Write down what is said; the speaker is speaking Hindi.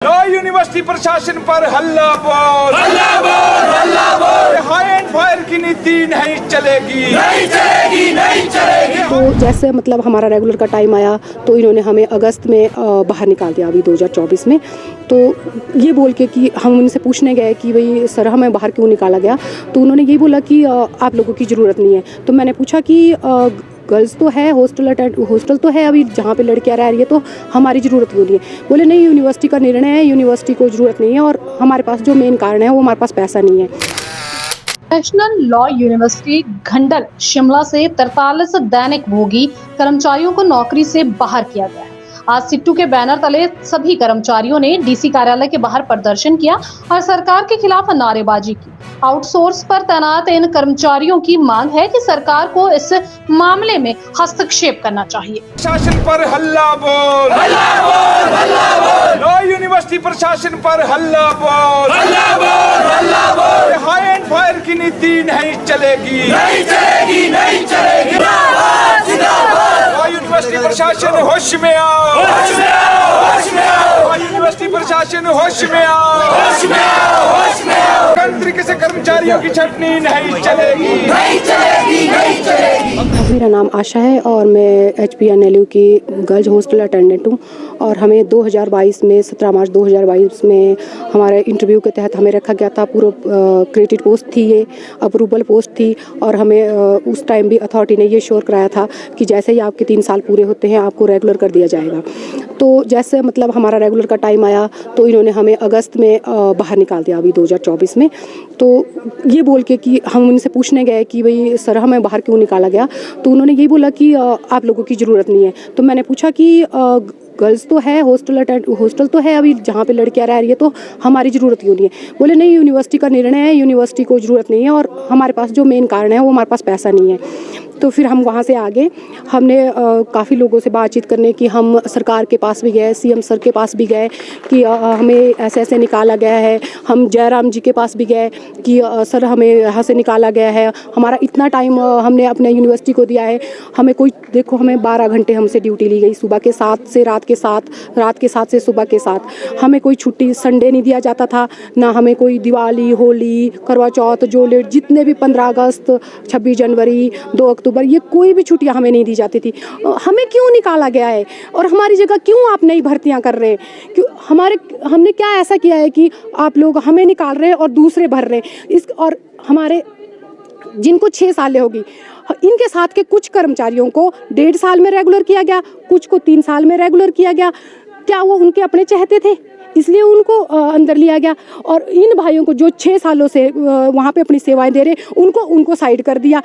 लॉ यूनिवर्सिटी प्रशासन पर हल्ला बोल, हाई एंड फायर की नीति नहीं चलेगी, नहीं चलेगी, नहीं चलेगी। तो जैसे मतलब हमारा रेगुलर का टाइम आया तो इन्होंने हमें अगस्त में बाहर निकाल दिया अभी 2024 में। तो ये बोल के कि हम उनसे पूछने गए कि भाई सर हमें बाहर क्यों निकाला गया, तो उन्होंने ये बोला कि आप लोगों की ज़रूरत नहीं है। तो मैंने पूछा कि गर्ल्स तो है, हॉस्टल तो है अभी जहाँ पे लड़कियाँ रह रही है, तो हमारी ज़रूरत क्यों नहीं है। बोले नहीं, यूनिवर्सिटी का निर्णय है, यूनिवर्सिटी को ज़रूरत नहीं है और हमारे पास जो मेन कारण है वो हमारे पास पैसा नहीं है। National law university Ghandal Shimla से 43 दैनिक भोगी कर्मचारियों को नौकरी से बाहर किया गया है। आज सिट्टू के बैनर तले सभी कर्मचारियों ने डीसी कार्यालय के बाहर प्रदर्शन किया और सरकार के खिलाफ नारेबाजी की। आउटसोर्स पर तैनात इन कर्मचारियों की मांग है कि सरकार को इस मामले में हस्तक्षेप करना चाहिए। प्रशासन पर हल्ला बोल, लॉ यूनिवर्सिटी प्रशासन पर हल्ला बोल, हाई एंड फायर की नीति नहीं चलेगी, नहीं चलेगी, नहीं चलेगी। लॉ यूनिवर्सिटी प्रशासन होश में आओ, होश में आओ, होश में आओ। लॉ यूनिवर्सिटी प्रशासन होश में आओ, होश में आओ, होश में आओ। तरीके से कर्मचारियों की छटनी नहीं चलेगी, नहीं चलेगी, नहीं चलेगी। मेरा नाम आशा है और मैं HPNLU की गर्ल्स हॉस्टल अटेंडेंट हूँ। और हमें 2022 में 17 मार्च 2022 में हमारे इंटरव्यू के तहत हमें रखा गया था। पूरा क्रेडिट पोस्ट थी, ये अप्रूवल पोस्ट थी और हमें उस टाइम भी अथॉरिटी ने ये श्योर कराया था कि जैसे ही आपके 3 साल पूरे होते हैं आपको रेगुलर कर दिया जाएगा। तो जैसे मतलब हमारा रेगुलर का टाइम आया तो इन्होंने हमें अगस्त में बाहर निकाल दिया अभी 2024 में। तो ये बोल के कि हम उनसे पूछने गए कि भाई सर हमें बाहर क्यों निकाला गया, तो उन्होंने ये बोला कि आप लोगों की ज़रूरत नहीं है। तो मैंने पूछा कि गर्ल्स तो है, हॉस्टल तो है अभी जहाँ पे लड़कियाँ रह रही है, तो हमारी ज़रूरत क्यों नहीं है। बोले नहीं, यूनिवर्सिटी का निर्णय है, यूनिवर्सिटी को ज़रूरत नहीं है और हमारे पास जो मेन कारण है वो हमारे पास पैसा नहीं है। तो फिर हम वहाँ से आगे हमने काफ़ी लोगों से बातचीत करने की, हम सरकार के पास भी गए, CM सर के पास भी गए कि हमें ऐसे ऐसे निकाला गया है। हम जयराम जी के पास भी गए कि सर हमें यहाँ से निकाला गया है, हमारा इतना टाइम हमने अपने यूनिवर्सिटी को दिया है, हमें कोई देखो हमें 12 घंटे हमसे ड्यूटी ली गई, सुबह के 7 से रात के 7, रात के 7 से सुबह के 7। हमें कोई छुट्टी संडे नहीं दिया जाता था, ना हमें कोई दिवाली, होली, करवा चौथ, जो जितने भी 15 अगस्त, 26 जनवरी, 2 अक्टूबर, ये कोई भी छुट्टियां हमें नहीं दी जाती थी। हमें क्यों निकाला गया है और हमारी जगह क्यों आप नई भर्तियां कर रहे हैं? क्यों हमने क्या ऐसा किया है कि आप लोग हमें निकाल रहे हैं और दूसरे भर रहे हैं? और हमारे जिनको 6 सालें होगी, इनके साथ के कुछ कर्मचारियों को 1.5 साल में रेगुलर किया गया, कुछ को 3 साल में रेगुलर किया गया। क्या वो उनके अपने चाहते थे? इसलिए उनको अंदर लिया गया। और इन भाइयों को जो 6 सालों से वहाँ पे अपनी सेवाएं दे रहे, उनको साइड कर दिया।